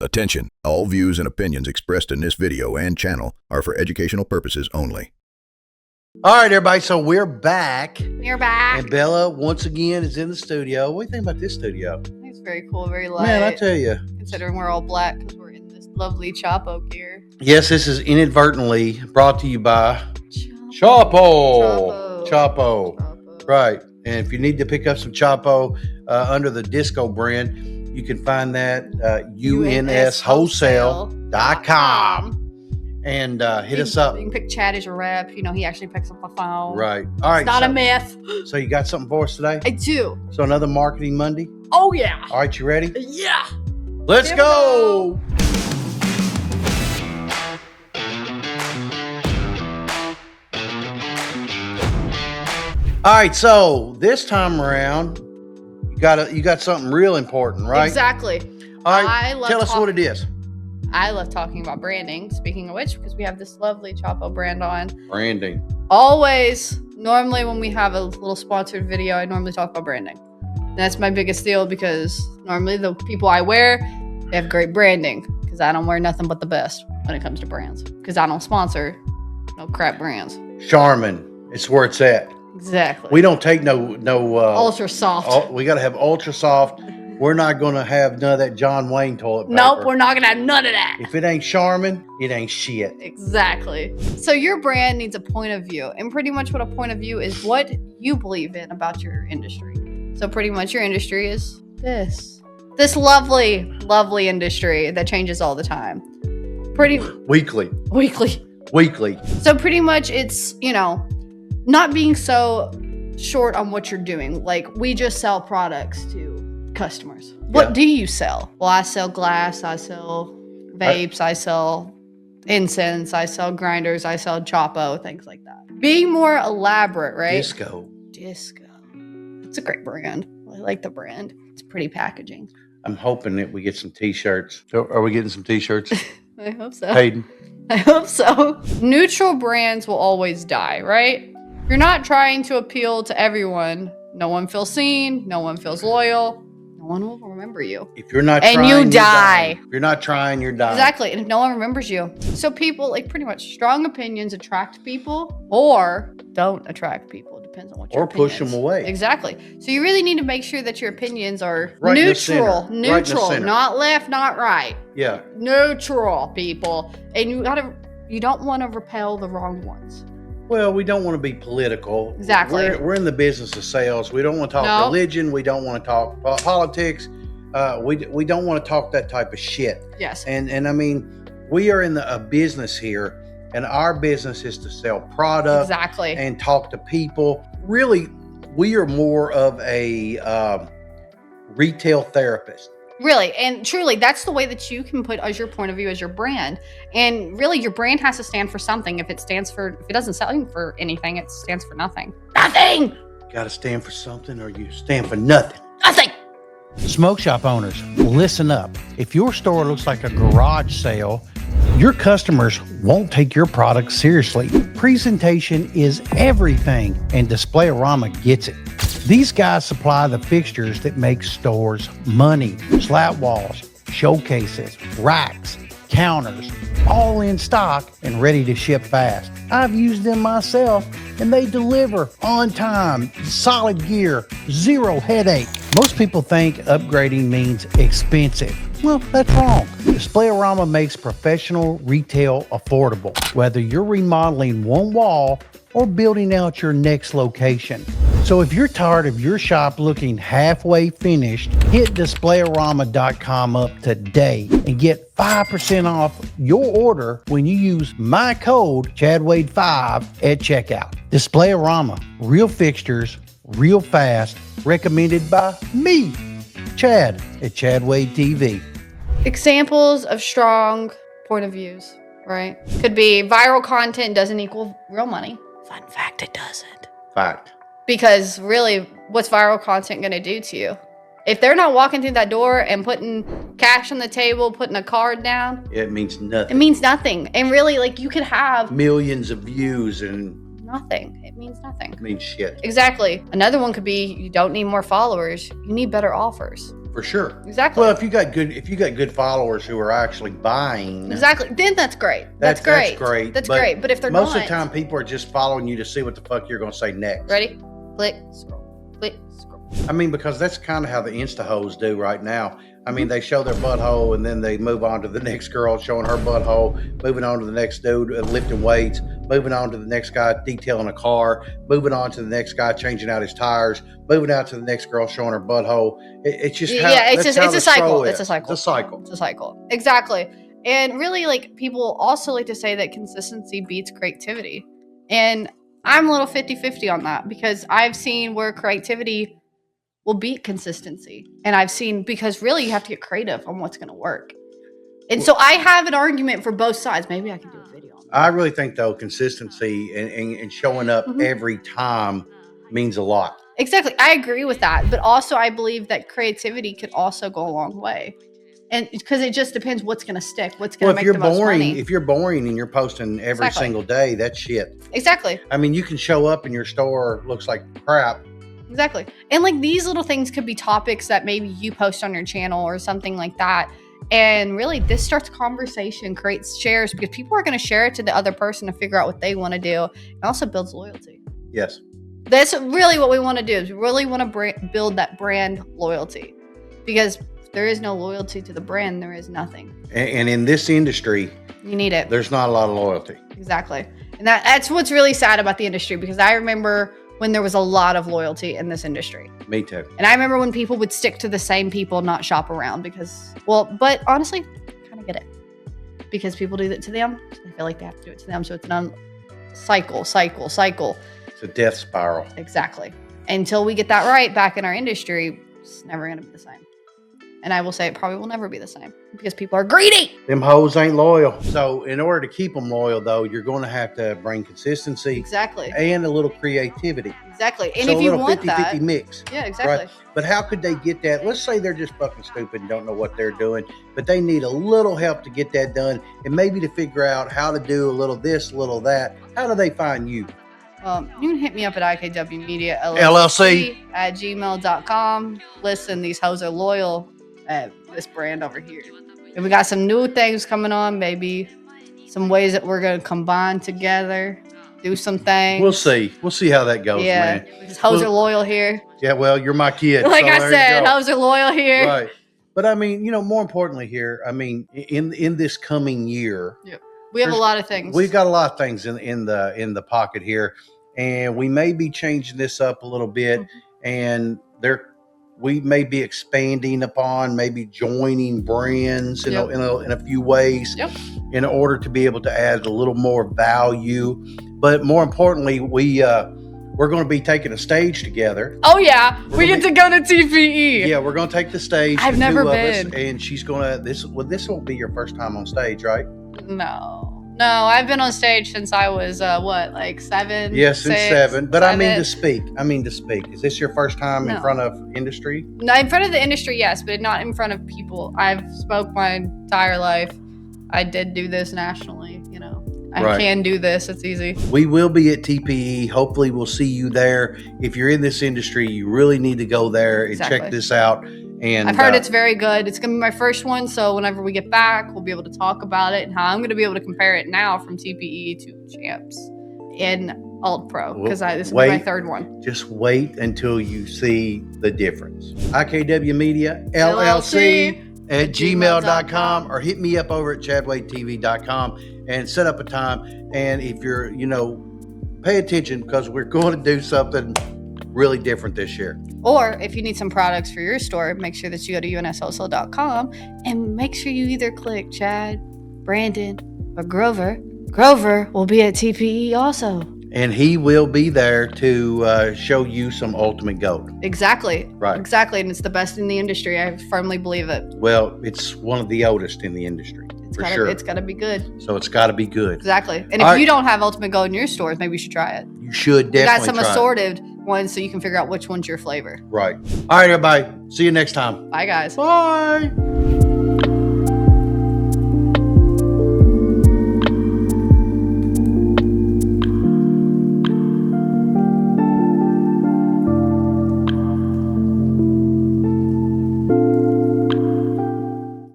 Attention, all views and opinions expressed in this video and channel are for educational purposes only. All right, everybody, so we're back. We're back. And Bella, once again, is in the studio. What do you think about this studio? It's very cool, very light. Man, I tell you. Considering we're all black because we're in this lovely Chapo gear. Yes, this is inadvertently brought to you by Chapo. Right. And if you need to pick up some Chapo under the Disco brand, you can find that unswholesale.com and hit us up. You can pick Chad as your rep. You know, he actually picks up the phone. Right. All right. It's not a myth. So you got something for us today? I do. So another Marketing Monday? Oh, yeah. All right, you ready? Yeah. Let's go. All right, so this time around, you got something real important, right? Exactly. All right, tell us what it is. I love talking about branding. Speaking of which, because we have this lovely Chapo brand on. Branding. Normally when we have a little sponsored video, I normally talk about branding. And that's my biggest deal because normally the people I wear, they have great branding because I don't wear nothing but the best when it comes to brands because I don't sponsor no crap brands. Charmin, it's where it's at. Exactly. We don't take no ultra soft. We got to have ultra soft. We're not going to have none of that John Wayne toilet paper. Nope, we're not going to have none of that. If it ain't Charmin, it ain't shit. Exactly. So your brand needs a point of view. And pretty much what a point of view is what you believe in about your industry. So pretty much your industry is this lovely, lovely industry that changes all the time. Weekly. So pretty much it's, not being so short on what you're doing. Like we just sell products to customers. What do you sell? Well, I sell glass, I sell vapes, I sell incense, I sell grinders, I sell Chapo, things like that. Being more elaborate, right? Disco. It's a great brand. I like the brand. It's pretty packaging. I'm hoping that we get some t-shirts. Are we getting some t-shirts? I hope so. Hayden? I hope so. Neutral brands will always die, right? You're not trying to appeal to everyone. No one feels seen. No one feels loyal. No one will remember you. If you're not trying, you die. If you're not trying, you're dying. Exactly. And if no one remembers you. So people, pretty much strong opinions attract people or don't attract people. Depends on what your opinion is. Or push them away. Exactly. So you really need to make sure that your opinions are right neutral. Neutral. Not left, not right. Yeah. Neutral, people. And you don't want to repel the wrong ones. Well, we don't want to be political. Exactly. We're in the business of sales. We don't want to talk religion. We don't want to talk politics. We don't want to talk that type of shit. Yes. And I mean, we are in a business here, and our business is to sell product. Exactly. And talk to people. Really, we are more of a retail therapist. Really, and truly, that's the way that you can put as your point of view as your brand. And really, your brand has to stand for something. If it doesn't stand for anything, it stands for nothing. Nothing! Got to stand for something or you stand for nothing. Nothing! Smoke shop owners, listen up. If your store looks like a garage sale, your customers won't take your product seriously. Presentation is everything, and Displayarama gets it. These guys supply the fixtures that make stores money. Slat walls, showcases, racks, counters, all in stock and ready to ship fast. I've used them myself and they deliver on time, solid gear, zero headache. Most people think upgrading means expensive. Well, that's wrong. Displayarama makes professional retail affordable, whether you're remodeling one wall or building out your next location. So if you're tired of your shop looking halfway finished, hit Displayarama.com up today and get 5% off your order when you use my code ChadWade5 at checkout. Displayarama, real fixtures, real fast, recommended by me, Chad at ChadWade TV. Examples of strong point of views, right? Could be viral content doesn't equal real money. Fun fact, it doesn't. Fact. Because really, what's viral content going to do to you? If they're not walking through that door and putting cash on the table, putting a card down, it means nothing. It means nothing. And really, you could have millions of views and nothing. It means nothing. It means shit. Exactly. Another one could be you don't need more followers. You need better offers. For sure. Exactly. Well, if you got good followers who are actually buying, exactly, then that's great. That's great. That's great. But if they're most not, of the time, people are just following you to see what the fuck you're going to say next. Ready? Click, scroll. Click, scroll. I mean, because that's kind of how the Insta hoes do right now. I mean, they show their butthole and then they move on to the next girl showing her butthole, moving on to the next dude lifting weights, moving on to the next guy detailing a car, moving on to the next guy changing out his tires, moving out to the next girl showing her butthole. It's just how, it's a cycle. It's a cycle. Exactly. And really, like, people also like to say that consistency beats creativity. And I'm a little 50-50 on that because I've seen where creativity will beat consistency. And I've seen, because really you have to get creative on what's going to work. And so I have an argument for both sides. Maybe I can do a video on that. I really think, though, consistency and showing up every time means a lot. Exactly. I agree with that. But also I believe that creativity could also go a long way. And because it just depends what's going to stick, what's going to make the most money. If you're boring and you're posting every single day, that's shit. Exactly. I mean, you can show up and your store looks like crap. Exactly. And like these little things could be topics that maybe you post on your channel or something like that. And really this starts conversation, creates shares, because people are going to share it to the other person to figure out what they want to do. It also builds loyalty. Yes. That's really what we want to do, is we really want to build that brand loyalty, because if there is no loyalty to the brand, there is nothing. And in this industry, you need it. There's not a lot of loyalty. Exactly. And that's what's really sad about the industry, because I remember when there was a lot of loyalty in this industry. Me too. And I remember when people would stick to the same people, not shop around, because, well, but honestly, I kind of get it. Because people do that to them, so they feel like they have to do it to them. So it's an cycle. It's a death spiral. Exactly. Until we get that right back in our industry, it's never going to be the same. And I will say it probably will never be the same, because people are greedy. Them hoes ain't loyal. So in order to keep them loyal, though, you're going to have to bring consistency. Exactly. And a little creativity. Exactly. And so if you want 50-50 mix. Yeah, exactly. Right? But how could they get that? Let's say they're just fucking stupid and don't know what they're doing, but they need a little help to get that done, and maybe to figure out how to do a little this, a little that. How do they find you? You can hit me up at IKW Media LLC at gmail.com. Listen, these hoes are loyal at this brand over here. And we got some new things coming on, maybe some ways that we're going to combine together, do some things. We'll see how that goes, man. These hoes are loyal here. Yeah, well, you're my kid. Like I said, hoes are loyal here. Right. But I mean, more importantly here, I mean, in this coming year, we have a lot of things. We've got a lot of things in the pocket here, and we may be changing this up a little bit, and we may be expanding upon, maybe joining brands, in a few ways, in order to be able to add a little more value. But more importantly, we're going to be taking a stage together. Oh yeah, we get to go to TPE. Yeah, we're going to take the stage. I've never been, and she's going to this won't be your first time on stage, right? No, I've been on stage since I was, 7? Yes, since 7. But 7. I mean to speak. Is this your first time in front of industry? No, in front of the industry, yes, but not in front of people. I've spoke my entire life. I did do this nationally, I can do this. It's easy. We will be at TPE. Hopefully we'll see you there. If you're in this industry, you really need to go there and check this out. And I've heard it's very good. It's going to be my first one. So whenever we get back, we'll be able to talk about it and how I'm going to be able to compare it now from TPE to Champs in Alt Pro, because this will be my third one. Just wait until you see the difference. IKW Media LLC at gmail.com, or hit me up over at chadwadetv.com and set up a time. And if you're, pay attention, because we're going to do something really different this year. Or if you need some products for your store, make sure that you go to unswholesale.com and make sure you either click Chad, Brandon, or Grover. Grover will be at TPE also. And he will be there to show you some ultimate gold. Exactly. Right. Exactly. And it's the best in the industry. I firmly believe it. Well, it's one of the oldest in the industry. It's got to be good. So it's got to be good. Exactly. And if you don't have ultimate gold in your stores, maybe you should try it. You should definitely try it. We got some assorted ones so you can figure out which one's your flavor. Right. All right, everybody. See you next time. Bye, guys. Bye.